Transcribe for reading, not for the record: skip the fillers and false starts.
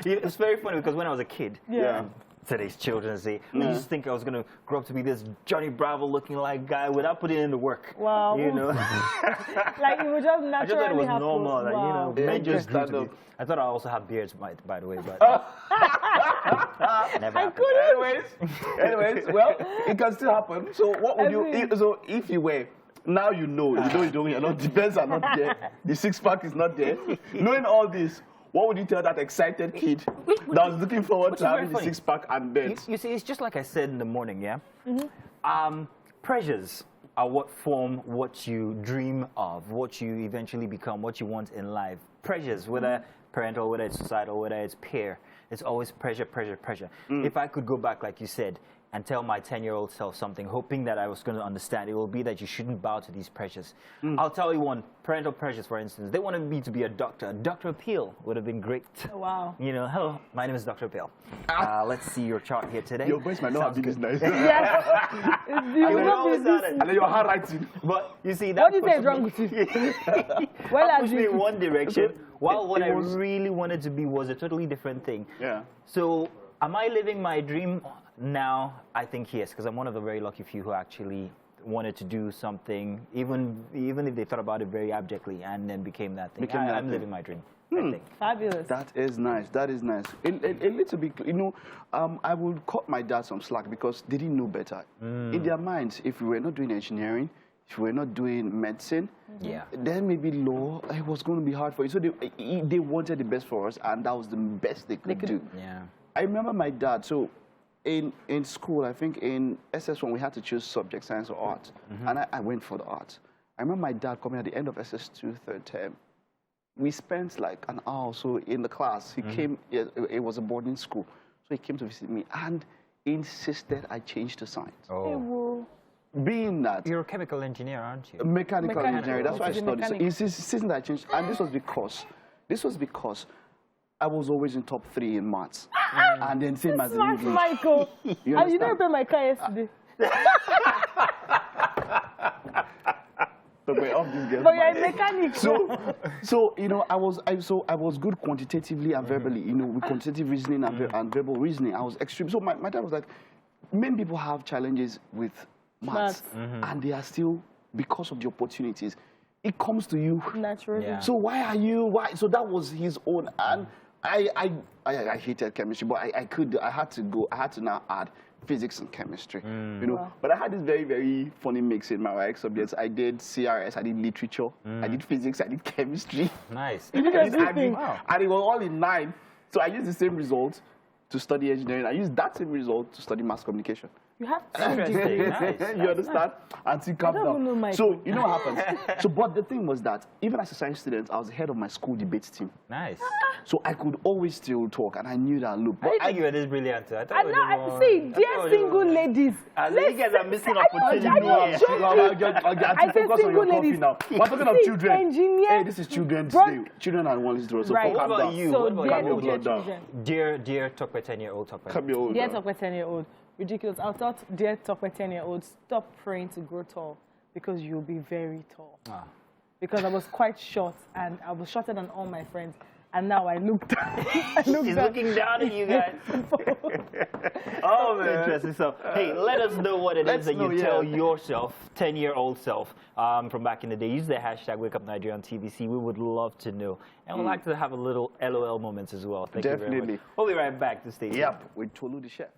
It's very funny because when I was a kid, Yeah. today's Children's Day, I used to think I was going to grow up to be this Johnny Bravo looking like guy without putting in the work. Wow. You know? Like it would just naturally I just thought it was happen. normal. Like, Wow. you know, men just grew stand to up. be. I thought I also had beards, by the way, but never happened. Anyways, well, it can still happen. So what would you, so if you were, now you know you don't, you're not, the bends are not there, the six-pack is not there. Knowing all this, what would you tell that excited kid that was looking forward to having the six-pack and bends? You see, it's just like I said in the morning, yeah? Pressures are what form what you dream of, what you eventually become, what you want in life. Pressures, whether parental, whether it's societal, whether it's peer, it's always pressure, pressure, pressure. If I could go back, like you said, and tell my 10-year-old self something, hoping that I was going to understand, it will be that you shouldn't bow to these pressures. I'll tell you one, parental pressures, for instance. They wanted me to be a doctor. Dr. Appeal would have been great. Wow. You know, hello, my name is Dr. Appeal. Let's see your chart here today. Your voice might not have been this nice. Yes. And then your handwriting. But you see, that What do you say is wrong with you? Well, that pushed me in one direction, while what I really wanted to be was a totally different thing. Yeah. So, am I living my dream now? I think yes, because I'm one of the very lucky few who actually wanted to do something, even if they thought about it very abjectly, and then became that thing. I'm living my dream. I think. Fabulous. That is nice. That is nice. A little bit, you know, I would cut my dad some slack because they didn't know better. In their minds, if we were not doing engineering, if we were not doing medicine, then maybe law, it was going to be hard for you. So they wanted the best for us, and that was the best they could do. Yeah. I remember my dad. So in school, I think in SS1, we had to choose subject, science or art. And I went for the art. I remember my dad coming at the end of SS2 third term. We spent like an hour or so in the class. He came, it was a boarding school. So he came to visit me and insisted I change to science. Oh. Being that... You're a chemical engineer, aren't you? Mechanical engineering, that's why I studied. So he insisted I changed, and this was because I was always in top 3 in maths. And then same as in English. Michael. You never paid my car yesterday. But you're a mechanic. So you know, I was good quantitatively and verbally. You know, with quantitative reasoning and verbal reasoning, I was extreme. So my dad was like, many people have challenges with maths, and they are still, because of the opportunities, it comes to you naturally. Yeah. So why? So that was his own, and I hated chemistry, but I had to now add physics and chemistry, you know. Wow. But I had this very, very funny mix in my subjects. I did CRS, I did literature, I did physics, I did chemistry. Nice. You did everything. Wow. And it was all in 9. So I used the same result to study engineering. I used that same result to study mass communication. You have to. Nice. You understand? Until calm down. So you know what happens. So, but the thing was that even as a science student, I was the head of my school debates team. Nice. So I could always still talk, and I knew that. Look, I didn't think you were this brilliant. I thought I see, dear single ladies. You guys are missing opportunity. I said single ladies. Now. We're talking of children. Engineer. Hey, this is children's day. Children are one little. So right. What about you? So dear talk by 10-year-old, talk by 10-year-old. Dear talk by 10-year-old. Ridiculous. I'll tell dear talk by 10-year-old, stop praying to grow tall because you'll be very tall. Because I was quite short, and I was shorter than all my friends. And now I looked down. He's looking down at you guys. Oh, man. Interesting. So, hey, let us know what it is that you tell yourself, 10-year-old self, from back in the day. Use the hashtag WakeUpNigeria on TVC. We would love to know. And we'd like to have a little LOL moments as well. Thank you very much. We'll be right back to stay tuned. Yep, with Tolu the chef.